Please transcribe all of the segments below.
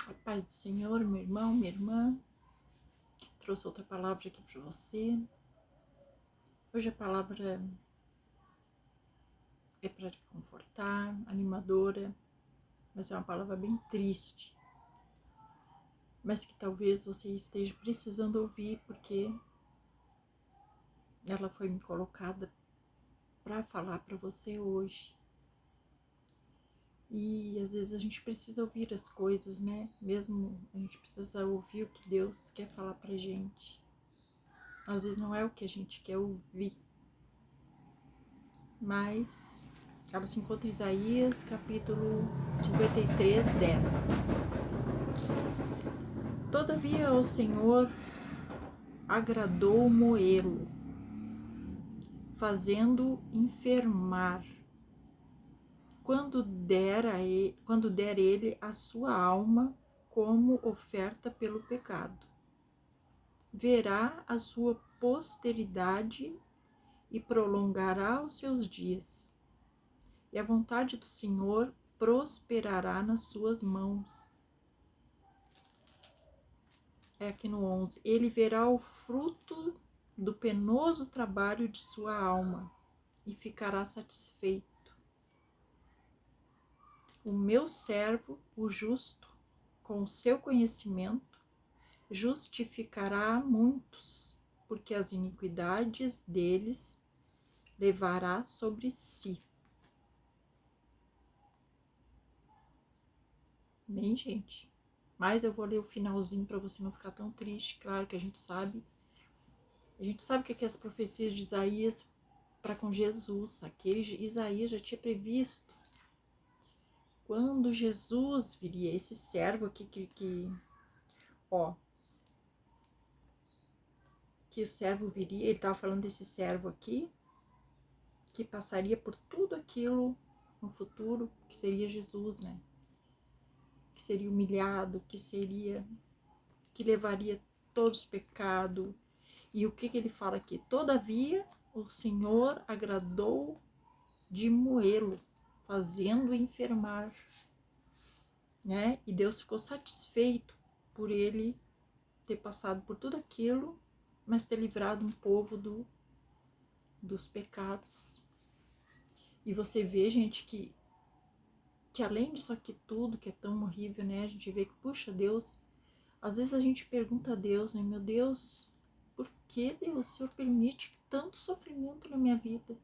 A paz do Senhor, meu irmão, minha irmã. Trouxe outra palavra aqui para você. Hoje a palavra é para te confortar, animadora, mas é uma palavra bem triste. Mas que talvez você esteja precisando ouvir, porque ela foi me colocada para falar para você hoje. E às vezes a gente precisa ouvir as coisas, né? Mesmo a gente precisa ouvir o que Deus quer falar pra gente. Às vezes não é o que a gente quer ouvir. Mas ela se encontra em Isaías, capítulo 53, 10. Todavia ao Senhor agradou moê-lo, fazendo enfermar, quando der ele a sua alma como oferta pelo pecado. Verá a sua posteridade e prolongará os seus dias. E a vontade do Senhor prosperará nas suas mãos. É aqui no 11. Ele verá o fruto do penoso trabalho de sua alma e ficará satisfeito. O meu servo, o justo, com o seu conhecimento, justificará muitos, porque as iniquidades deles levará sobre si. Bem, gente, mas eu vou ler o finalzinho para você não ficar tão triste. Claro que a gente sabe o que é as profecias de Isaías para com Jesus. Aquele Isaías já tinha previsto quando Jesus viria, esse servo aqui que o servo viria. Ele estava falando desse servo aqui que passaria por tudo aquilo no futuro, que seria Jesus, né? Que seria humilhado, que levaria todos os pecados. E o que ele fala aqui? Todavia o Senhor agradou de moê-lo, fazendo enfermar, né? E Deus ficou satisfeito por ele ter passado por tudo aquilo, mas ter livrado um povo dos pecados. E você vê, gente, que além disso aqui tudo, que é tão horrível, né? A gente vê que, puxa, Deus, às vezes a gente pergunta a Deus, né? Meu Deus, por que, Deus, o Senhor permite tanto sofrimento na minha vida?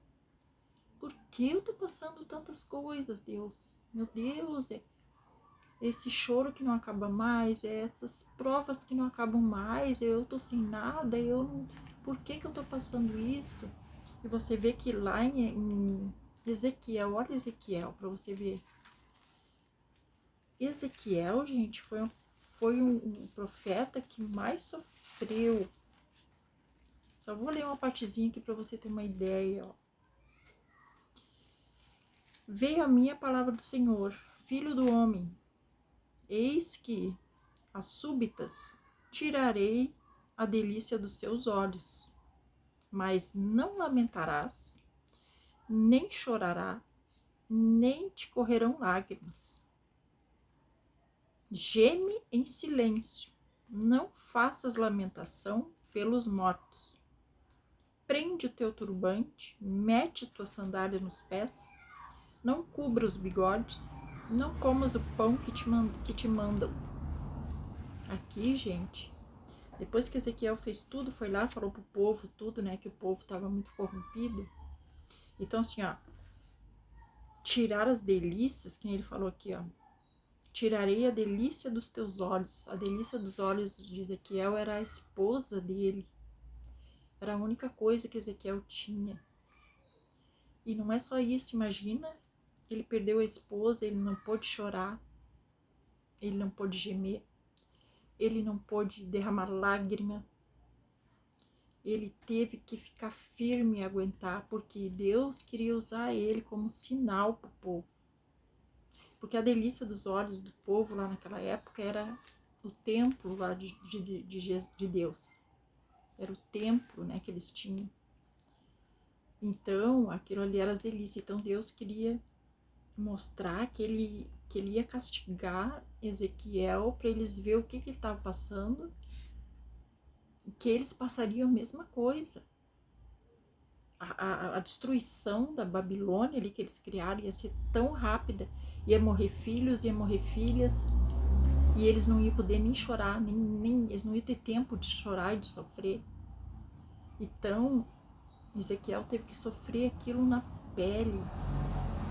Por que eu tô passando tantas coisas, Deus? Meu Deus, é esse choro que não acaba mais, é essas provas que não acabam mais, eu tô sem nada, por que eu tô passando isso? E você vê que lá em Ezequiel, olha Ezequiel para você ver. Ezequiel, gente, foi um profeta que mais sofreu. Só vou ler uma partezinha aqui para você ter uma ideia, ó. Veio a minha palavra do Senhor, filho do homem, eis que, às súbitas, tirarei a delícia dos teus olhos, mas não lamentarás, nem chorará, nem te correrão lágrimas. Geme em silêncio, não faças lamentação pelos mortos. Prende o teu turbante, mete as tuas sandálias nos pés, não cubra os bigodes, não comas o pão que te mandam. Aqui, gente, depois que Ezequiel fez tudo, foi lá, falou pro povo tudo, né, que o povo estava muito corrompido. Então, assim, ó, tirar as delícias, que ele falou aqui, ó, tirarei a delícia dos teus olhos. A delícia dos olhos de Ezequiel era a esposa dele. Era a única coisa que Ezequiel tinha. E não é só isso, imagina, ele perdeu a esposa, ele não pôde chorar, ele não pôde gemer, ele não pôde derramar lágrima, ele teve que ficar firme e aguentar, porque Deus queria usar ele como sinal para o povo. Porque a delícia dos olhos do povo lá naquela época era o templo lá de Deus. Era o templo, né, que eles tinham. Então, aquilo ali era as delícias. Então, Deus queria mostrar que que ele ia castigar Ezequiel para eles ver o que ele estava passando, que eles passariam a mesma coisa. A destruição da Babilônia ali que eles criaram ia ser tão rápida, ia morrer filhos, ia morrer filhas, e eles não iam poder nem chorar, eles não iam ter tempo de chorar e de sofrer. Então, Ezequiel teve que sofrer aquilo na pele,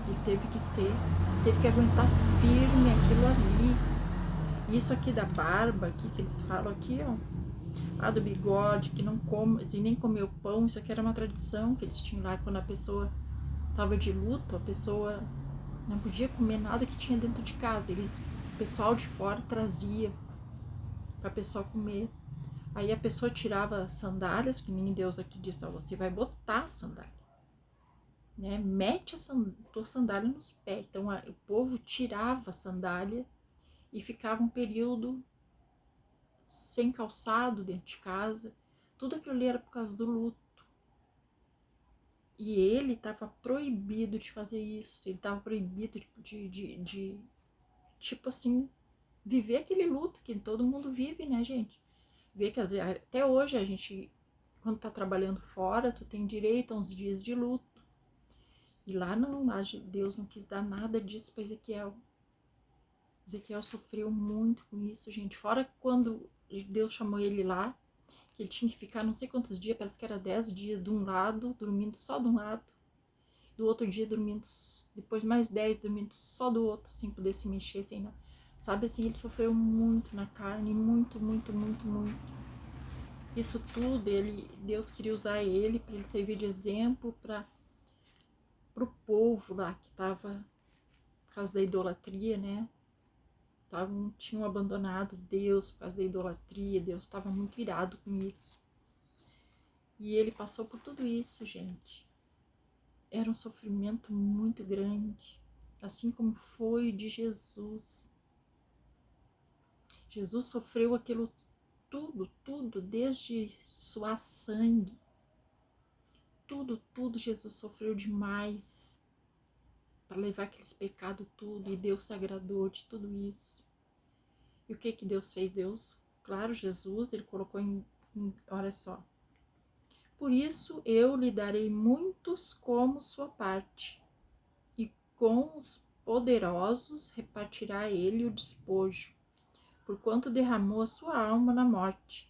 ele teve que aguentar firme aquilo ali. Isso aqui da barba, aqui que eles falam aqui, ó, do bigode, que não come, assim, nem comeu pão, isso aqui era uma tradição que eles tinham lá, quando a pessoa estava de luto, a pessoa não podia comer nada que tinha dentro de casa, o pessoal de fora trazia para a pessoa comer. Aí a pessoa tirava as sandálias, que nem Deus aqui diz, ó, você vai botar a sandália, né? Mete a tua sandália nos pés. Então o povo tirava a sandália e ficava um período sem calçado dentro de casa. Tudo aquilo ali era por causa do luto. E ele estava proibido de fazer isso. Ele estava proibido de, tipo assim, viver aquele luto que todo mundo vive, né, gente? Ver que até hoje a gente, quando tá trabalhando fora, tu tem direito a uns dias de luto. E lá não, Deus não quis dar nada disso para Ezequiel. Ezequiel sofreu muito com isso, gente. Fora quando Deus chamou ele lá, que ele tinha que ficar não sei quantos dias, parece que era 10 dias de um lado, dormindo só de um lado. Do outro dia dormindo, depois mais 10 dormindo só do outro, sem poder se mexer, sem nada. Sabe assim, ele sofreu muito na carne, muito, muito, muito, muito. Isso tudo, Deus queria usar ele para ele servir de exemplo para o povo lá que estava, por causa da idolatria, né? Tinham abandonado Deus por causa da idolatria, Deus estava muito irado com isso. E ele passou por tudo isso, gente. Era um sofrimento muito grande, assim como foi o de Jesus. Jesus sofreu aquilo tudo, desde suar sangue. Tudo Jesus sofreu demais para levar aqueles pecados tudo, e Deus se agradou de tudo isso. E o que Deus fez? Deus, claro, Jesus, ele colocou olha só. Por isso eu lhe darei muitos como sua parte, e com os poderosos repartirá ele o despojo, porquanto derramou a sua alma na morte.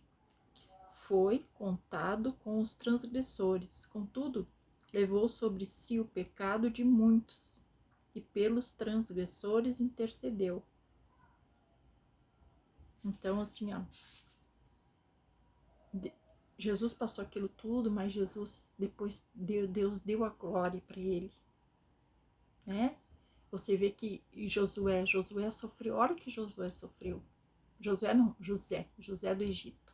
Foi contado com os transgressores, contudo, levou sobre si o pecado de muitos, e pelos transgressores intercedeu. Então, assim, ó, Jesus passou aquilo tudo, mas Jesus, depois, Deus deu a glória para ele, né? Você vê que Josué sofreu, olha o que Josué sofreu. José do Egito.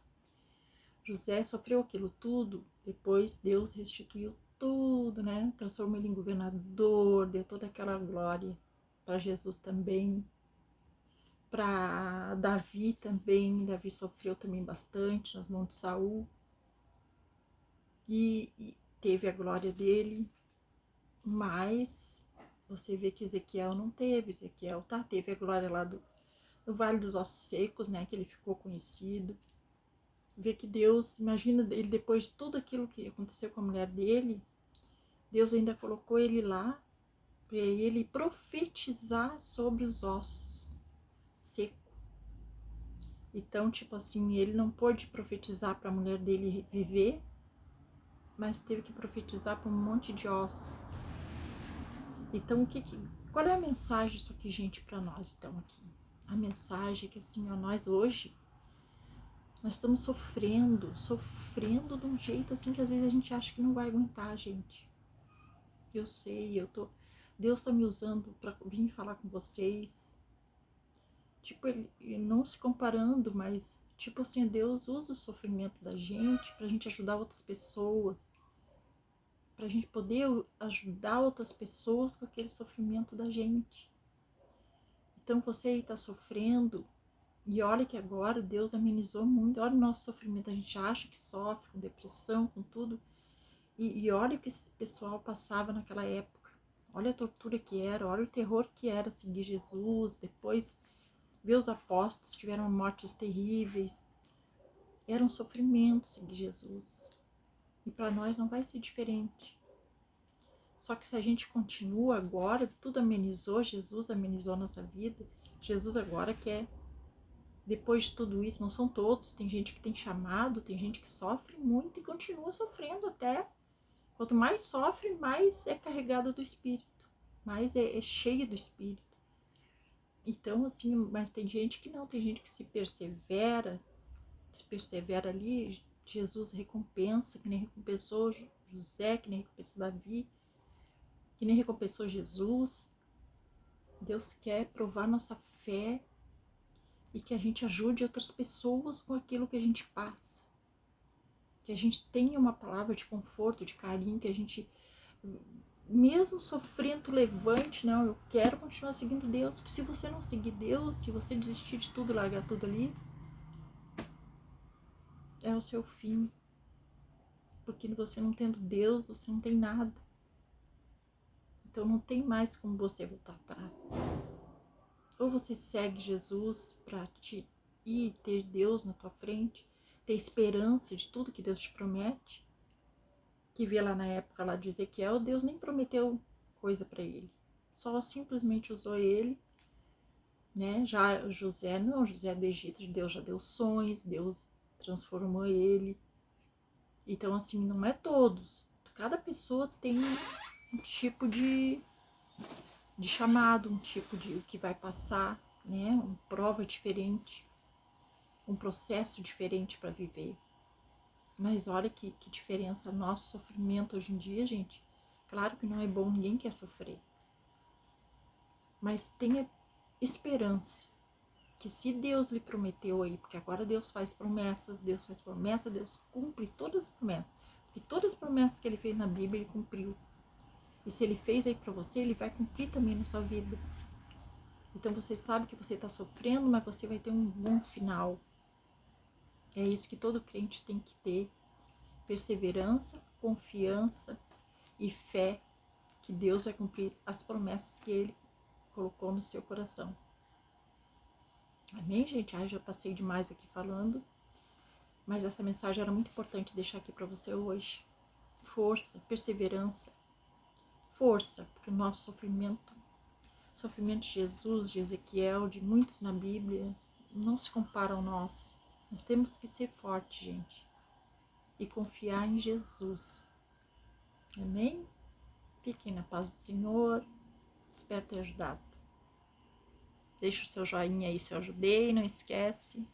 José sofreu aquilo tudo, depois Deus restituiu tudo, né? Transformou ele em governador, deu toda aquela glória para Jesus também. Para Davi também, Davi sofreu também bastante nas mãos de Saul. E teve a glória dele, mas você vê que Ezequiel não teve. Ezequiel teve a glória lá do Vale dos Ossos Secos, né? Que ele ficou conhecido. Ver que Deus, imagina ele depois de tudo aquilo que aconteceu com a mulher dele, Deus ainda colocou ele lá para ele profetizar sobre os ossos secos. Então, tipo assim, ele não pôde profetizar para a mulher dele viver, mas teve que profetizar para um monte de ossos. Então, qual é a mensagem isso aqui, gente, para nós, então, aqui? A mensagem é que, assim, ó, nós hoje, nós estamos sofrendo de um jeito, assim, que às vezes a gente acha que não vai aguentar, gente. Eu sei, Deus tá me usando para vir falar com vocês. Tipo, ele não se comparando, mas, tipo assim, Deus usa o sofrimento da gente pra gente ajudar outras pessoas. Pra gente poder ajudar outras pessoas com aquele sofrimento da gente. Então você aí tá sofrendo, e olha que agora Deus amenizou muito, olha o nosso sofrimento, a gente acha que sofre com depressão, com tudo, e olha o que esse pessoal passava naquela época, Olha a tortura que era, olha o terror que era seguir Jesus. Depois, ver os apóstolos, tiveram mortes terríveis. Era um sofrimento seguir Jesus. E para nós não vai ser diferente. Só que se a gente continua agora, tudo amenizou, Jesus amenizou a nossa vida. Jesus agora quer, depois de tudo isso, não são todos, tem gente que tem chamado, tem gente que sofre muito e continua sofrendo até. Quanto mais sofre, mais é carregado do Espírito, mais é cheio do Espírito. Então, assim, mas tem gente que não, tem gente que se persevera ali, Jesus recompensa, que nem recompensou José, que nem recompensou Davi, que nem recompensou Jesus. Deus quer provar nossa fé e que a gente ajude outras pessoas com aquilo que a gente passa. Que a gente tenha uma palavra de conforto, de carinho, que a gente, mesmo sofrendo, levante, não, eu quero continuar seguindo Deus. Porque se você não seguir Deus, se você desistir de tudo, largar tudo ali, é o seu fim. Porque você não tendo Deus, você não tem nada. Então não tem mais como você voltar atrás. Ou você segue Jesus para te ir ter Deus na tua frente, ter esperança de tudo que Deus te promete. Que vê lá na época lá de Ezequiel, Deus nem prometeu coisa para ele. Só simplesmente usou ele, né? Já José não, José do Egito, Deus já deu sonhos, Deus transformou ele. Então assim, não é todos. Cada pessoa tem um tipo de chamado, um tipo de o que vai passar, né? Uma prova diferente, um processo diferente para viver. Mas olha que diferença, nosso sofrimento hoje em dia, gente. Claro que não é bom, ninguém quer sofrer. Mas tenha esperança que se Deus lhe prometeu aí, porque agora Deus faz promessas, Deus cumpre todas as promessas. Porque todas as promessas que ele fez na Bíblia, ele cumpriu. E se ele fez aí para você, ele vai cumprir também na sua vida. Então você sabe que você está sofrendo, mas você vai ter um bom final. É isso que todo crente tem que ter. Perseverança, confiança e fé que Deus vai cumprir as promessas que ele colocou no seu coração. Amém, gente? Já passei demais aqui falando, mas essa mensagem era muito importante deixar aqui para você hoje. Força, perseverança, força, porque o nosso sofrimento de Jesus, de Ezequiel, de muitos na Bíblia, não se compara ao nosso. Nós temos que ser fortes, gente, e confiar em Jesus. Amém? Fiquem na paz do Senhor. Espero ter ajudado. Deixa o seu joinha aí se eu ajudei, não esquece.